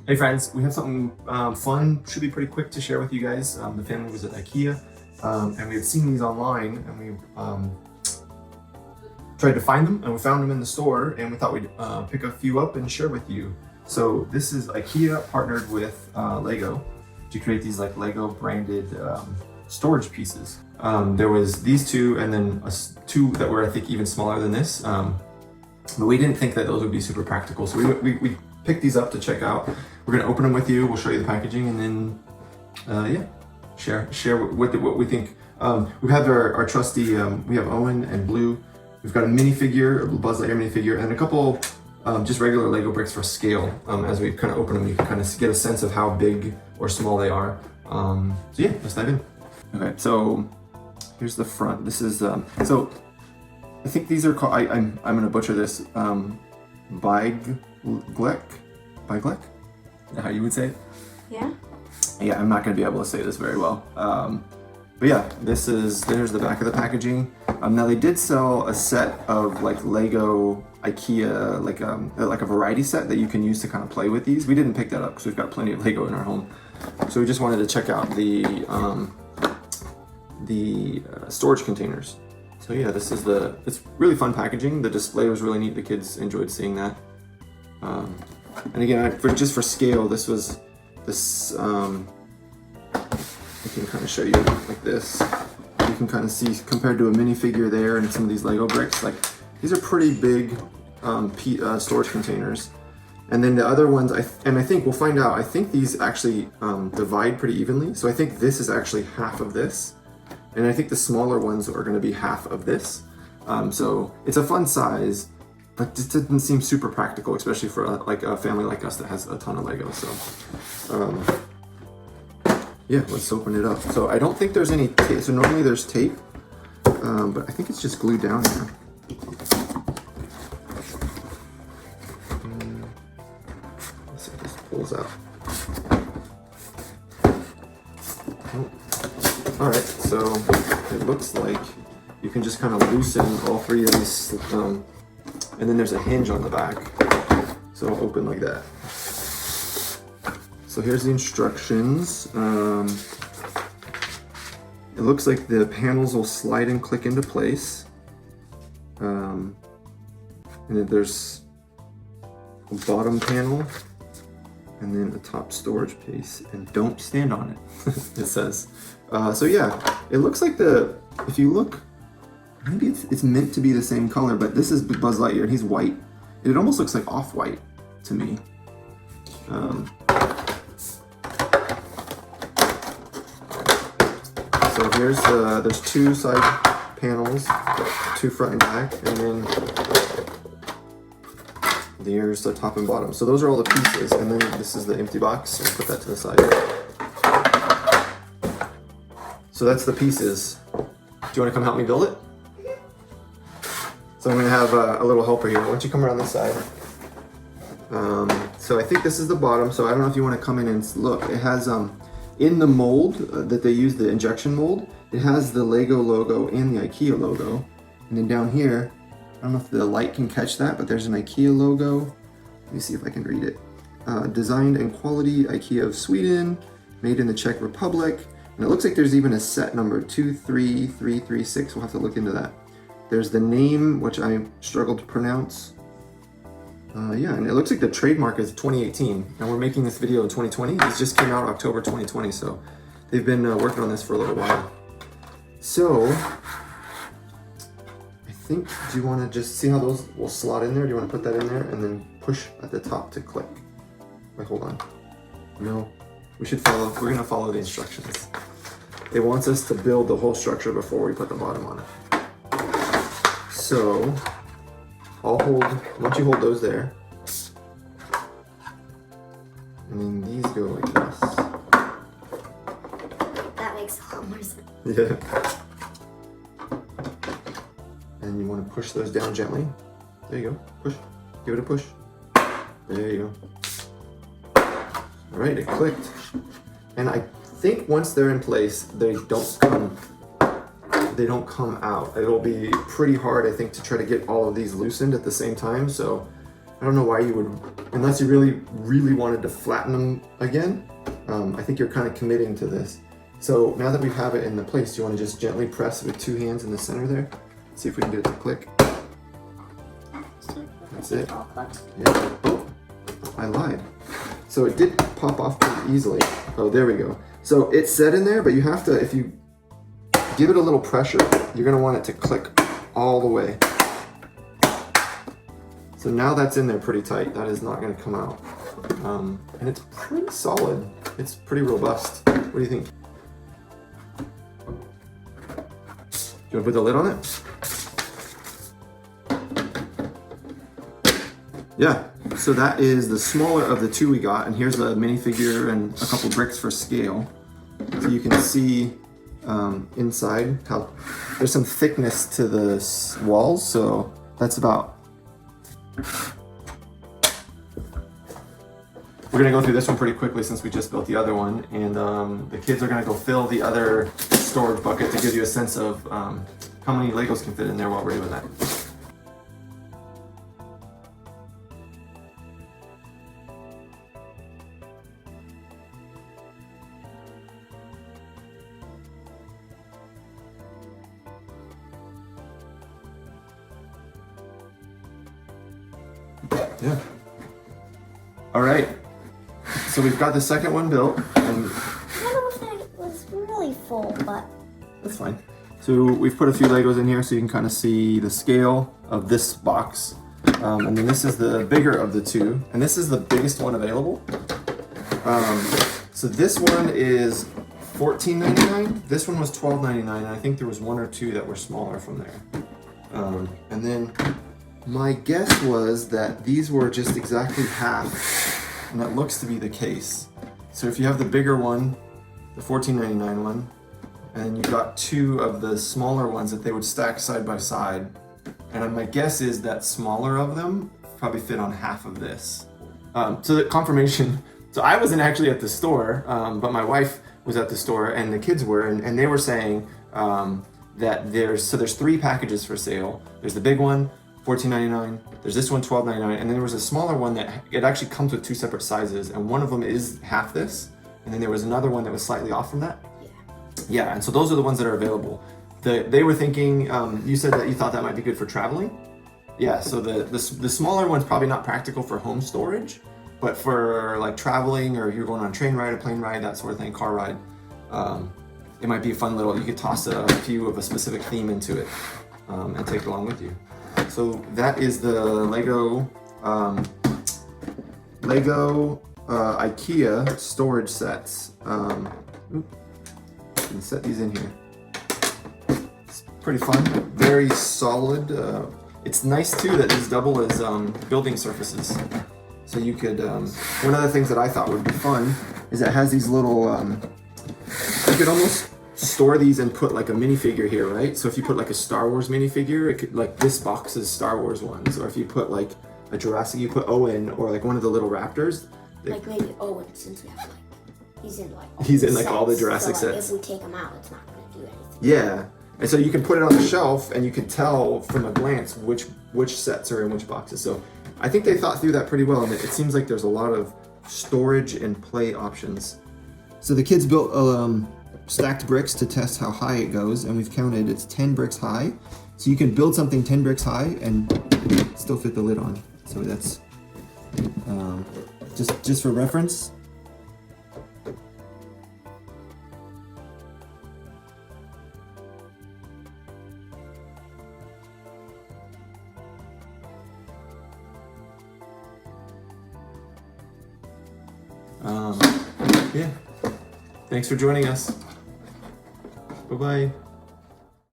Hey friends, we have something fun, should be pretty quick to share with you guys. The family was at IKEA and we had seen these online and we tried to find them and we found them in the store and we thought we'd pick a few up and share with you. So this is IKEA partnered with Lego to create these like Lego branded storage pieces. There was these two and then two that were I think even smaller than this. But we didn't think that those would be super practical. So we picked these up to check out. We're gonna open them with you. We'll show you the packaging and then, yeah, share what we think. We have our trusty, we have Owen and Blue. We've got a minifigure, a Buzz Lightyear minifigure, and a couple just regular Lego bricks for scale. As we kind of open them, you can kind of get a sense of how big or small they are. So yeah, let's dive in. Okay, so here's the front. This is, so I think these are called, I'm gonna butcher this, BYGGLEK? BYGGLEK? Is that how you would say it? Yeah. Yeah, I'm not gonna be able to say this very well. But yeah, there's the back of the packaging. Now they did sell a set of like Lego IKEA, like a variety set that you can use to kind of play with these. We didn't pick that up because we've got plenty of Lego in our home. So we just wanted to check out the storage containers. So yeah, this is it's really fun packaging. The display was really neat. The kids enjoyed seeing that. And again, just for scale, this was this. I can kind of show you like this. You can kind of see compared to a minifigure there and some of these Lego bricks. Like these are pretty big storage containers. And then the other ones, I think we'll find out. I think these actually divide pretty evenly. So I think this is actually half of this. And I think the smaller ones are going to be half of this. So it's a fun size, but it doesn't seem super practical, especially for a family like us that has a ton of Lego. So yeah, let's open it up. So I don't think there's any tape. So normally there's tape, but I think it's just glued down here. Let's see if this pulls out. All right, so it looks like you can just kind of loosen all three of these, and then there's a hinge on the back, so it'll open like that. So here's the instructions. It looks like the panels will slide and click into place. And then there's a bottom panel, and then a top storage piece, and don't stand on it, it says. So yeah, it looks like if you look, maybe it's meant to be the same color, but this is Buzz Lightyear and he's white. It almost looks like off-white to me. So there's two side panels, two front and back, and then there's the top and bottom. So those are all the pieces, and then this is the empty box. So I'll put that to the side. So that's the pieces. Do you want to come help me build it? So I'm going to have a little helper here. Why don't you come around this side? So I think this is the bottom. So I don't know if you want to come in and look. It has in the mold that they use, the injection mold, it has the Lego logo and the IKEA logo. And then down here, I don't know if the light can catch that, but there's an IKEA logo. Let me see if I can read it. Designed and quality, IKEA of Sweden, made in the Czech Republic. And it looks like there's even a set number, 23336. We'll have to look into that. There's the name, which I struggled to pronounce. Yeah, and it looks like the trademark is 2018. And we're making this video in 2020. This just came out October 2020, so they've been working on this for a little while. So, I think, do you want to just see how those will slot in there? Do you want to put that in there and then push at the top to click? Wait, hold on. No, we're going to follow the instructions. It wants us to build the whole structure before we put the bottom on it. So, once you hold those there, and then these go like this. That makes a lot more sense. Yeah. And you want to push those down gently. There you go. Push. Give it a push. There you go. All right, it clicked. And I think once they're in place, they don't come out. It'll be pretty hard, I think, to try to get all of these loosened at the same time. So I don't know why you would, unless you really wanted to flatten them again. I think you're kind of committing to this. So now that we have it in the place, you want to just gently press with 2 hands in the center there. See if we can get it to click. That's it. Yeah. Oh, I lied. So it did pop off pretty easily. Oh, there we go. So it's set in there, but you have to, if you give it a little pressure, you're gonna want it to click all the way. So now that's in there pretty tight. That is not gonna come out. And it's pretty solid. It's pretty robust. What do you think? Do you wanna put the lid on it? Yeah, so that is the smaller of the 2 we got, and here's a minifigure and a couple bricks for scale. So you can see inside how there's some thickness to the walls, so that's about. We're gonna go through this one pretty quickly since we just built the other one, and the kids are gonna go fill the other storage bucket to give you a sense of how many Legos can fit in there while we're doing that. Yeah. All right. So we've got the second one built, and I don't know if that was really full, but that's fine. So we've put a few Legos in here so you can kind of see the scale of this box. And then this is the bigger of the 2, and this is the biggest one available. So this one is $14.99. This one was $12.99, and I think there was 1 or 2 that were smaller from there. And then my guess was that these were just exactly half, and that looks to be the case. So if you have the bigger one, the $14.99 one, and then you've got 2 of the smaller ones that they would stack side by side, and my guess is that smaller of them probably fit on half of this. So the confirmation, so I wasn't actually at the store, but my wife was at the store and the kids were, and they were saying that there's 3 packages for sale. There's the big one, $14.99. There's this one, $12.99, and then there was a smaller one that it actually comes with 2 separate sizes, and one of them is half this, and then there was another one that was slightly off from that. Yeah, and so those are the ones that are available. They were thinking, you said that you thought that might be good for traveling. Yeah, so the smaller one's probably not practical for home storage, but for like traveling, or if you're going on a train ride, a plane ride, that sort of thing, car ride, it might be a fun little, you could toss a few of a specific theme into it and take it along with you. So that is the Lego IKEA storage sets. And set these in here. It's pretty fun, very solid. It's nice too that these double as building surfaces. So you could, one of the things that I thought would be fun is it has these little, you could almost store these and put like a minifigure here, right? So if you put like a Star Wars minifigure, it could, like this box is Star Wars ones, or if you put like a Jurassic, you put Owen or like one of the little raptors. Like maybe Owen, since we have like, he's in like all the Jurassic so, like, sets. If we take him out, it's not going to do anything. Yeah, and so you can put it on the shelf and you can tell from a glance which sets are in which boxes. So I think they thought through that pretty well, and it seems like there's a lot of storage and play options. So the kids built stacked bricks to test how high it goes, and we've counted it's 10 bricks high. So you can build something 10 bricks high and still fit the lid on. So that's just for reference. Yeah. Thanks for joining us. Bye-bye.